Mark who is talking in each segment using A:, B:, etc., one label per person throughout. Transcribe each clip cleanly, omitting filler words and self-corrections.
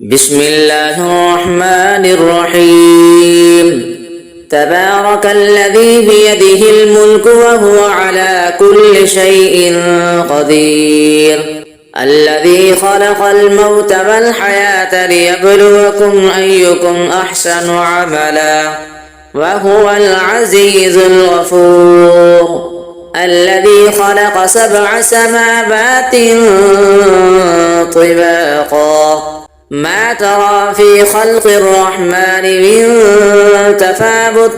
A: بسم الله الرحمن الرحيم. تبارك الذي بيده الملك وهو على كل شيء قدير. الذي خلق الموت والحياة ليبلوكم أيكم أحسن عملا وهو العزيز الغفور. الذي خلق 7 سماوات طباقا ما ترى في خلق الرحمن من تفاوت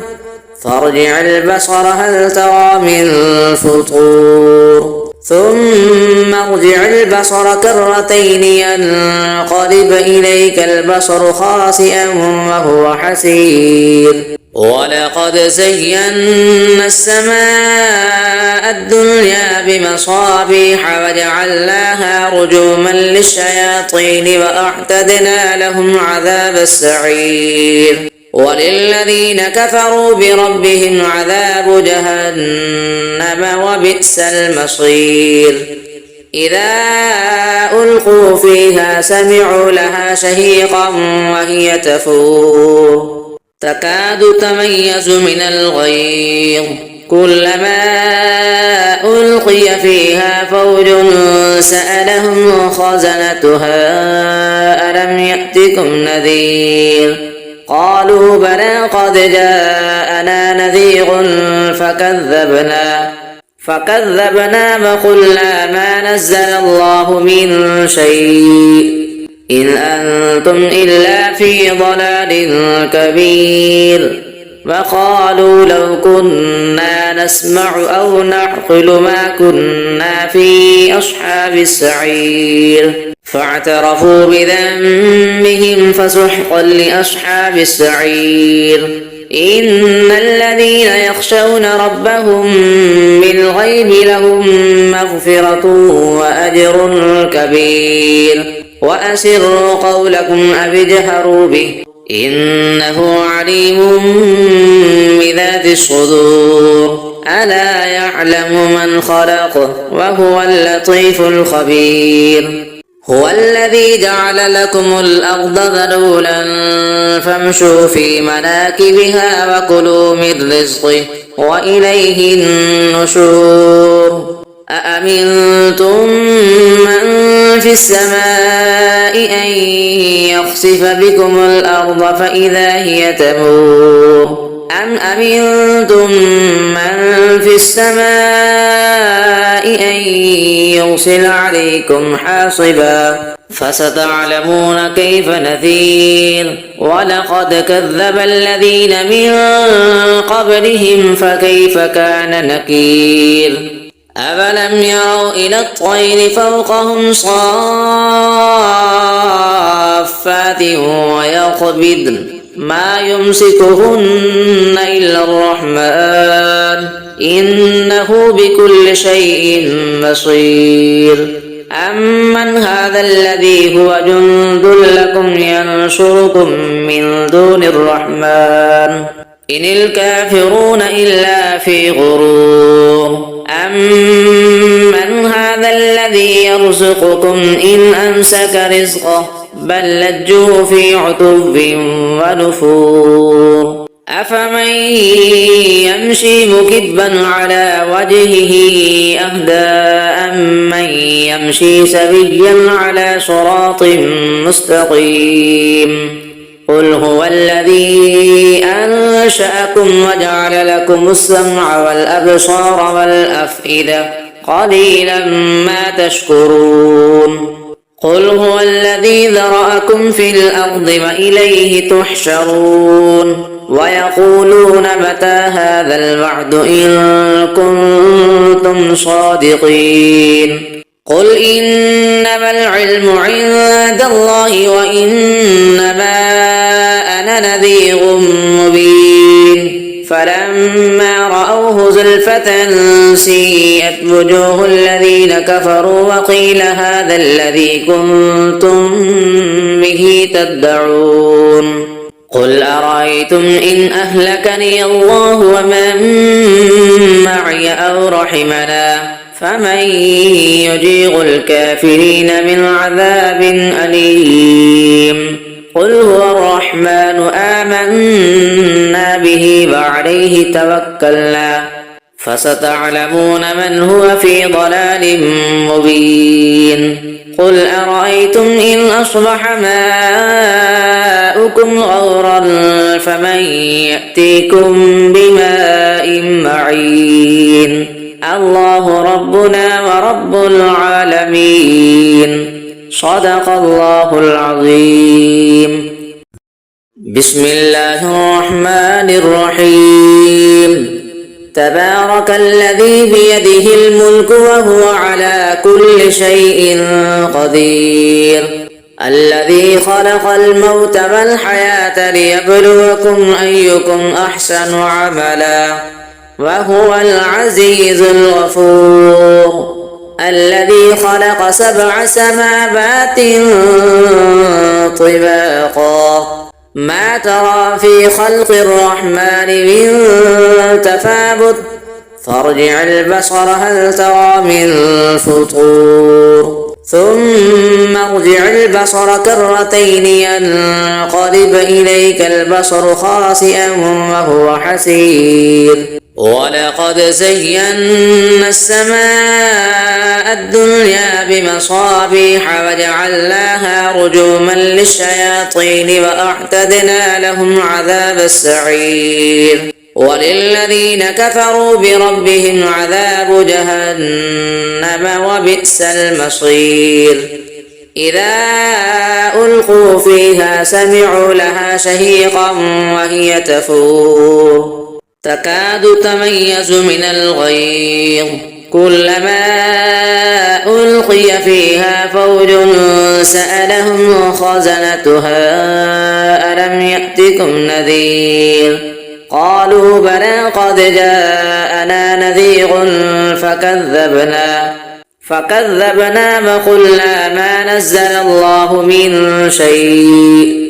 A: فارجع البصر هل ترى من فطور ثم ارجع البصر كرتين ينقلب إليك البصر خاسئا وهو حسير. ولقد زينا السماء الدنيا بمصابيح وجعلناها رجوما للشياطين وأعتدنا لهم عذاب السعير. وللذين كفروا بربهم عذاب جهنم وبئس المصير. إذا ألقوا فيها سمعوا لها شهيقا وهي تفور تكاد تميز من الغيظ كلما ألقي فيها فوج سألهم خزنتها ألم يأتكم نذير قالوا بلى قد جاءنا نذير فكذبنا وقلنا ما نزل الله من شيء إن أنتم إلا في ضلال كبير. وقالوا لو كنا نسمع أو نعقل ما كنا في أصحاب السعير فاعترفوا بذنبهم فسحقا لأصحاب السعير. إن الذين يخشون ربهم بالغيب لهم مغفرة وأجر كبير. وأسروا قولكم أو اجهروا به إنه عليم بذات الصدور. ألا يعلم من خلق وهو اللطيف الخبير. هو الذي جعل لكم الأرض ذلولا فامشوا في مناكبها وكلوا من رزقه وإليه النشور. أأمنتم من في السماء أن يخسف بكم الأرض فإذا هي تمور أم أمنتم من في السماء أن يرسل عليكم حاصبا فستعلمون كيف نذير. ولقد كذب الذين من قبلهم فكيف كان نكير. أفلم يروا إلى الطير فوقهم صافات ويقبضن ما يمسكهن إلا الرحمن إنه بكل شيء بصير. أمن هذا الذي هو جند لكم ينصركم من دون الرحمن إن الكافرون إلا في غرور. أمن هذا الذي يرزقكم إن أمسك رزقه بل لجوا في عتب ونفور. أفمن يمشي مكبا على وجهه أهدى أمن يمشي سويا على صراط مستقيم. قل هو الذي أنشأكم وجعل لكم السمع والأبصار والأفئدة قليلا ما تشكرون. قل هو الذي ذرأكم في الأرض وإليه تحشرون. ويقولون متى هذا الوعد إن كنتم صادقين. قل إنما العلم عند الله وإنما أنا نذير مبين. فلما رأوه زلفة سيئت وجوه الذين كفروا وقيل هذا الذي كنتم به تدعون. قل أرأيتم إن أهلكني الله ومن معي أو رحمنا فمن يجير الكافرين من عذاب أليم. آمنا به وعليه توكلنا فستعلمون من هو في ضلال مبين قل أرأيتم إن أصبح ماؤكم غورا فمن يأتيكم بماء معين الله ربنا ورب العالمين صدق الله العظيم. بسم الله الرحمن الرحيم. تبارك الذي بيده الملك وهو على كل شيء قدير الذي خلق الموت والحياة ليبلوكم أيكم أحسن عملا وهو العزيز الغفور الذي خلق 7 سماوات طباقا ما ترى في خلق الرحمن من تفاوت فارجع البصر هل ترى من فطور ثم ارجع البصر كرتين ينقلب إليك البصر خاسئا وهو حسير ولقد زينا السماء الدنيا بمصابيح وجعلناها رجوما للشياطين وأعتدنا لهم عذاب السعير وللذين كفروا بربهم عذاب جهنم وبئس المصير إذا ألقوا فيها سمعوا لها شهيقا وهي تفور تكاد تميز من الغيظ كلما ألقي فيها فوج سألهم خزنتها ألم يأتكم نذير قالوا بلى قد جاءنا نذير فكذبنا وقلنا ما نزل الله من شيء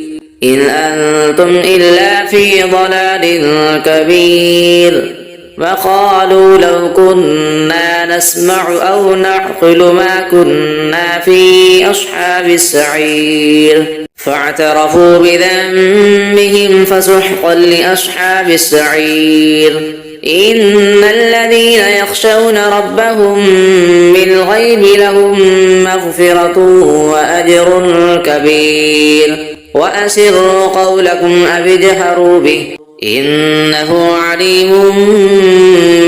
A: إن أنتم إلا في ضلال كبير وقالوا لو كنا نسمع أو نعقل ما كنا في أصحاب السعير فاعترفوا بذنبهم فسحقا لأصحاب السعير إن الذين يخشون ربهم بالغيب لهم مغفرة وأجر كبير وأسروا قولكم أو اجهروا به إنه عليم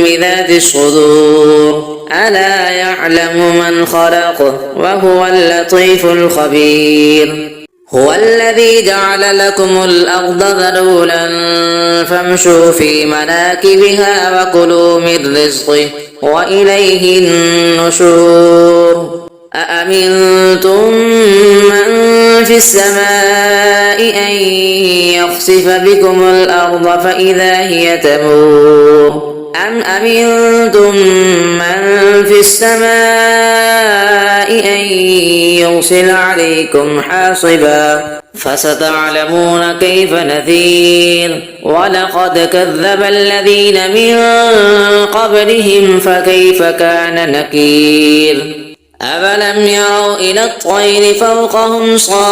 A: بذات الصدور ألا يعلم من خلق وهو اللطيف الخبير هو الذي جعل لكم الأرض ذلولا فامشوا في مناكبها وكلوا من رزقه وإليه النشور أأمنتم من في السماء أن يخسف بكم الأرض فإذا هي تمور أم أمنتم من في السماء أن يرسل عليكم حاصبا فستعلمون كيف نذير ولقد كذب الذين من قبلهم فكيف كان نكير أفلم يروا إلى الطير فوقهم صافات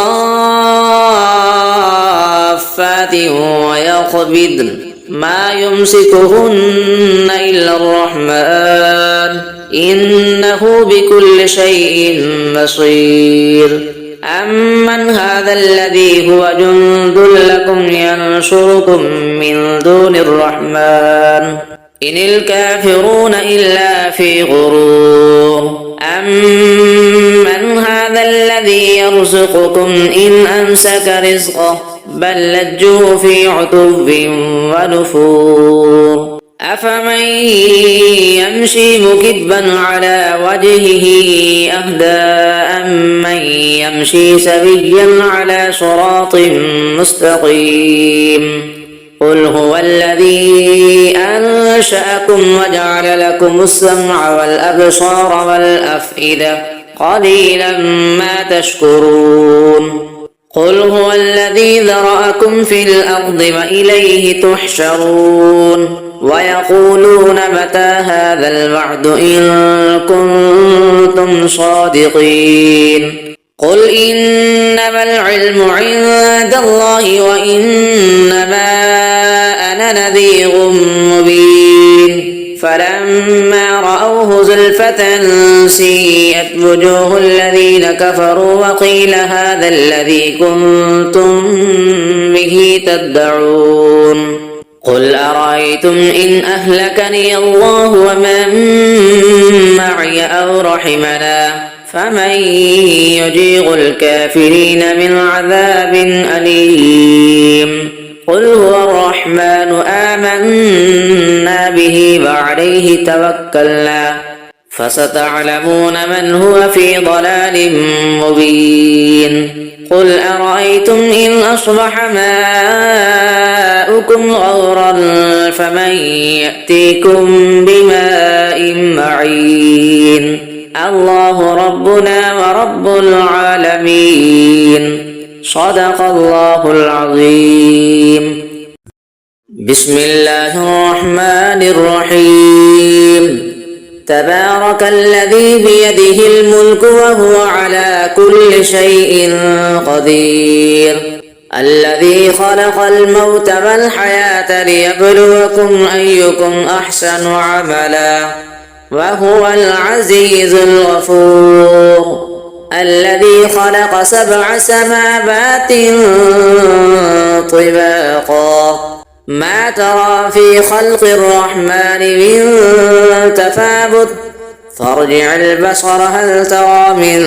A: ويقبضن ما يمسكهن إلا الرحمن إنه بكل شيء بصير أمن هذا الذي هو جند لكم ينصركم من دون الرحمن إن الكافرون إلا في غرور أمن هذا الذي يرزقكم إن أمسك رزقه بل لجوا في عتب ونفور أفمن يمشي مكبا على وجهه أهدى أمن يمشي سويا على صراط مستقيم قل هو الذي أنشأكم وجعل لكم السمع والأبصار والأفئدة قليلا ما تشكرون قل هو الذي ذرأكم في الأرض وإليه تحشرون ويقولون متى هذا الوعد إن كنتم صادقين قل إنما العلم عند الله وإنما نذير مبين فلما رأوه زلفة سيئت وجوه الذين كفروا وقيل هذا الذي كنتم به تدعون قل أرأيتم إن أهلكني الله ومن معي أو رحمنا فمن يجير الكافرين من عذاب أليم قل هو الرحمن آمنا به وعليه توكلنا فستعلمون من هو في ضلال مبين قل أرأيتم إن أصبح ماؤكم غورا فمن يأتيكم بماء معين الله ربنا ورب العالمين صدق الله العظيم بسم الله الرحمن الرحيم تبارك الذي بيده الملك وهو على كل شيء قدير الذي خلق الموت والحياة ليبلوكم أيكم أحسن عملا وهو العزيز الغفور الذي خلق 7 سماوات طباقا ما ترى في خلق الرحمن من تفاوت فارجع البصر هل ترى من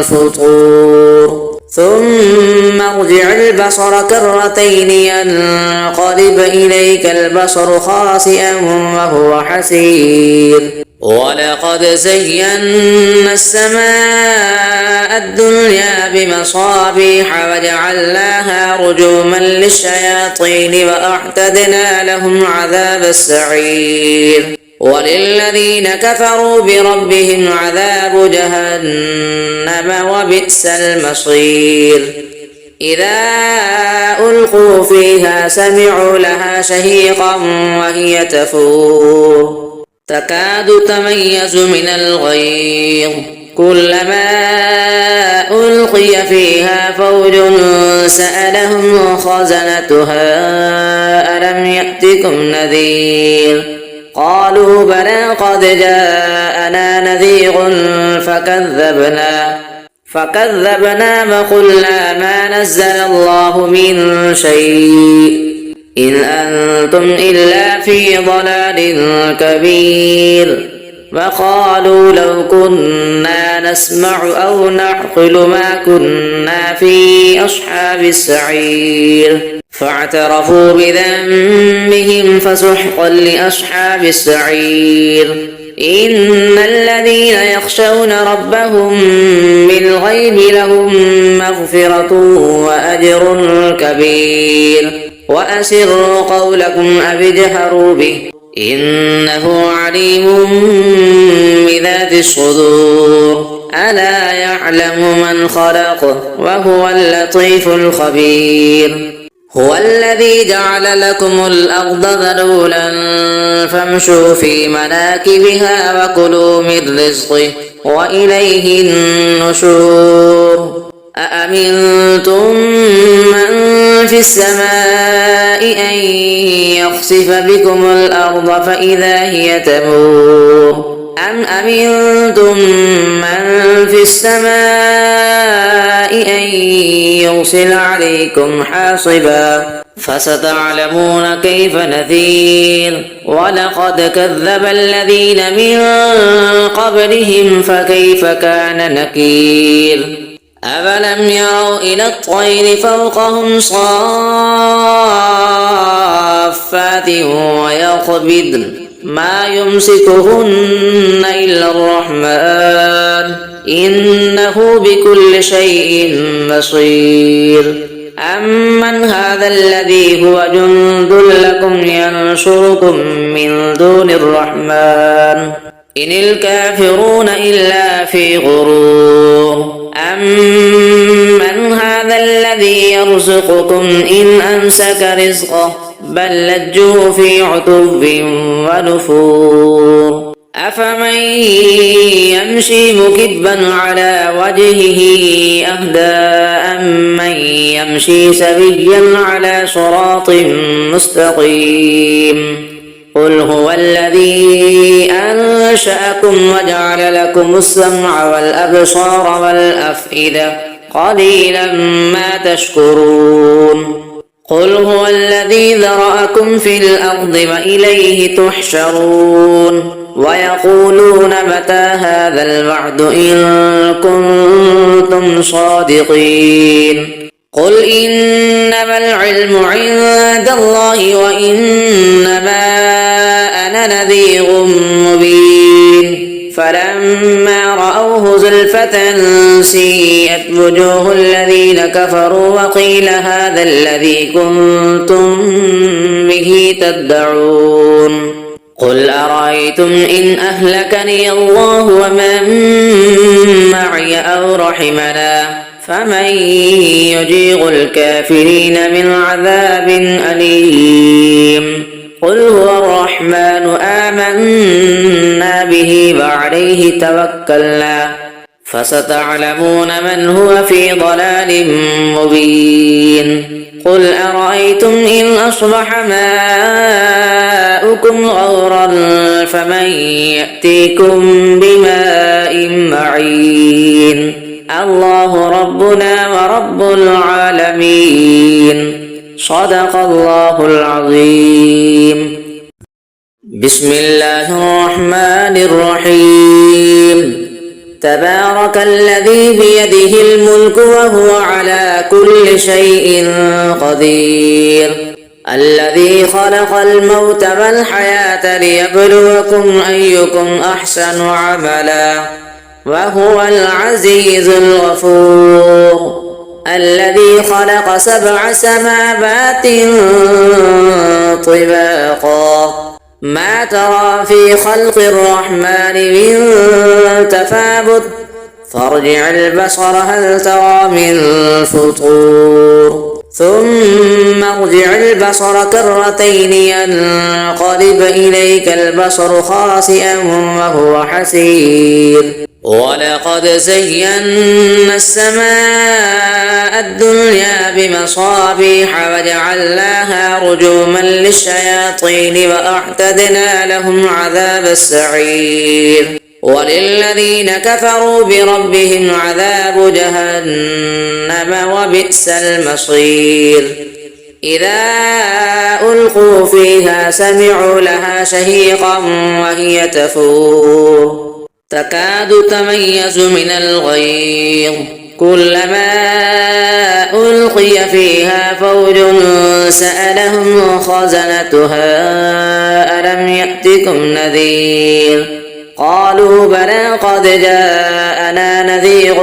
A: فطور ثم ارجع البصر كرتين ينقلب إليك البصر خاسئا وهو حسير ولقد زينا السماء الدنيا بمصابيح وجعلناها رجوما للشياطين وأعتدنا لهم عذاب السعير وللذين كفروا بربهم عذاب جهنم وبئس المصير إذا ألقوا فيها سمعوا لها شهيقا وهي تفور تكاد تميز من الغيظ كلما ألقي فيها فوج سألهم خزنتها ألم يأتكم نذير قالوا بلى قد جاءنا نذير فكذبنا وقلنا ما نزل الله من شيء إن أنتم إلا في ضلال كبير وقالوا لو كنا نسمع أو نعقل ما كنا في أصحاب السعير فاعترفوا بذنبهم فسحقا لأصحاب السعير إن الذين يخشون ربهم بالغيب لهم مغفرة وأجر كبير وأسروا قولكم أو اجهروا به إنه عليم بذات الصدور ألا يعلم من خلق وهو اللطيف الخبير هو الذي جعل لكم الأرض ذلولا فامشوا في مناكبها وكلوا من رزقه وإليه النشور أأمنتم من في السماء أن يخسف بكم الأرض فإذا هي تمور أم أمنتم من في السماء أن يرسل عليكم حاصبا فستعلمون كيف نذير ولقد كذب الذين من قبلهم فكيف كان نكير أفلم يروا إلى الطير فوقهم صافات ويقبضن ما يمسكهن إلا الرحمن إنه بكل شيء بصير أمن هذا الذي هو جند لكم ينصركم من دون الرحمن إن الكافرون إلا في غرور أمن هذا الذي يرزقكم إن أمسك رزقه بل لجوا في عتب ونفور أفمن يمشي مكبا على وجهه أهدى أمن يمشي سويا على صراط مستقيم قل هو الذي أنشأكم وجعل لكم السمع والأبصار والأفئدة قليلا ما تشكرون قل هو الذي ذرأكم في الأرض وإليه تحشرون ويقولون متى هذا الوعد إن كنتم صادقين قل إنما العلم عند الله وإنما أنا نذير مبين فلما رأوه زلفة سيئت وجوه الذين كفروا وقيل هذا الذي كنتم به تدعون قل أرأيتم إن أهلكني الله ومن معي أو رحمنا فمن يجير الكافرين من عذاب أليم قل هو الرحمن آمنا به وعليه توكلنا فستعلمون من هو في ضلال مبين قل أرأيتم إن أصبح ماؤكم غورا فمن يأتيكم بماء معين الله ربنا ورب العالمين صدق الله العظيم بسم الله الرحمن الرحيم تبارك الذي بيده الملك وهو على كل شيء قدير الذي خلق الموت والحياة ليبلوكم أيكم أحسن عملا وهو العزيز الغفور الذي خلق 7 سماوات طباقا ما ترى في خلق الرحمن من تفاوت فارجع البصر هل ترى من فطور ثم ارجع البصر كرتين ينقلب إليك البصر خاسئا وهو حسير ولقد زينا السماء الدنيا بمصابيح وجعلناها رجوما للشياطين وأعتدنا لهم عذاب السعير وللذين كفروا بربهم عذاب جهنم وبئس المصير إذا ألقوا فيها سمعوا لها شهيقا وهي تفور تكاد تميز من الغيظ كلما ألقي فيها فوج سألهم خزنتها ألم يأتكم نذير قالوا بلى قد جاءنا نذير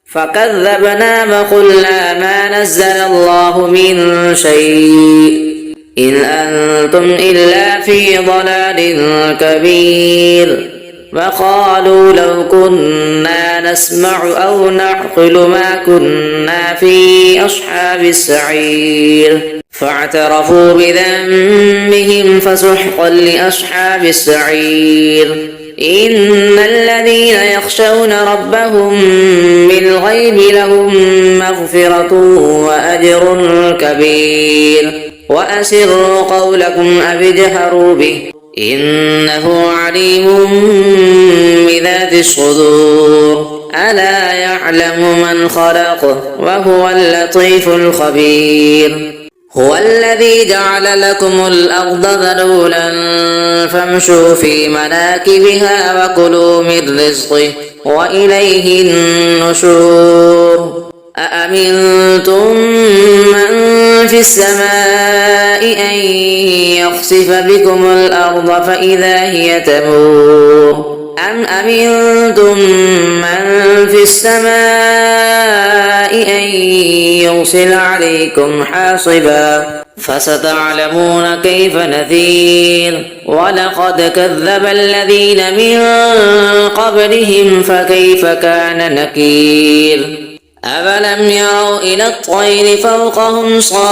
A: فكذبنا وقلنا ما نزل الله من شيء إن أنتم إلا في ضلال كبير وقالوا لو كنا نسمع أو نعقل ما كنا في أصحاب السعير فاعترفوا بذنبهم فسحقا لأصحاب السعير إن الذين يخشون ربهم بالغيب لهم مغفرة وأجر كبير وأسروا قولكم أو اجهروا به إنه عليم بذات الصدور ألا يعلم من خلق وهو اللطيف الخبير هو الذي جعل لكم الأرض ذلولا فامشوا في مناكبها وكلوا من رزقه وإليه النشور أأمنتم من في السماء أن يخسف بكم الأرض فإذا هي تمور أم أمنتم من في السماء أن يرسل عليكم حاصبا فستعلمون كيف نذير ولقد كذب الذين من قبلهم فكيف كان نكير أفلم يروا إلى الطير فوقهم صافات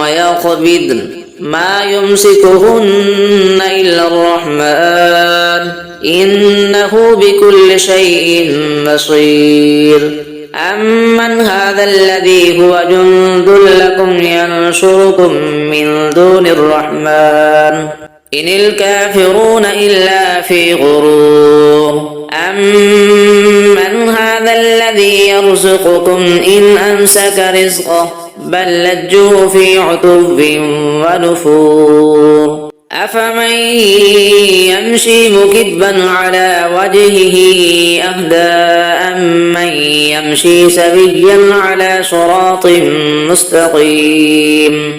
A: ويقبضن ما يمسكهن إلا الرحمن إنه بكل شيء بصير. أمن هذا الذي هو جند لكم ينصركم من دون الرحمن إن الكافرون إلا في غرور. أمن هذا الذي يرزقكم إن أمسك رزقه بل لجوا في عتب ونفور. أفمن يمشي مكبا على وجهه أهدى أمن يمشي سويا على صراط مستقيم.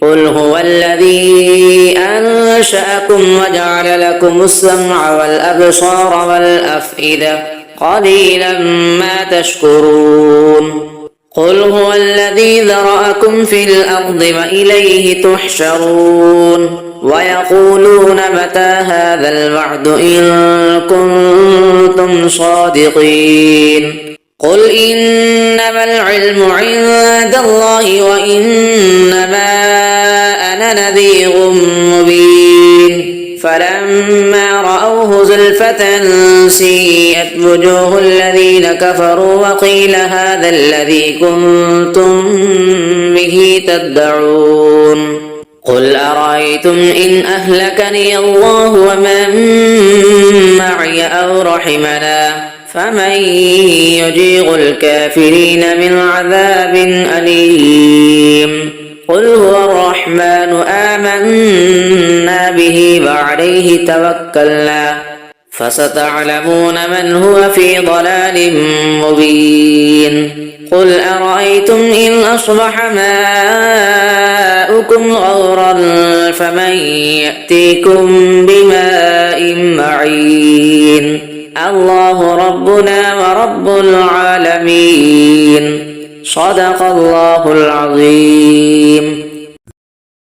A: قل هو الذي أنشأكم وجعل لكم السمع والأبصار والأفئدة قليلا ما تشكرون. قل هو الذي ذرأكم في الأرض وإليه تحشرون. ويقولون متى هذا الوعد إن كنتم صادقين. قل إنما العلم عند الله وإنما أنا نذير مبين. فلما رأوه زلفة سيئت وجوه الذين كفروا وقيل هذا الذي كنتم به تدعون. قل أرأيتم إن أهلكني الله ومن معي أو رحمنا فمن يجير الكافرين من عذاب أليم. قل هو الرحمن آمنا به وعليه توكلنا فستعلمون من هو في ضلال مبين. قل أرأيتم إن أصبح ماؤكم غورا فمن يأتيكم بماء معين. الله ربنا ورب العالمين. صدق الله العظيم.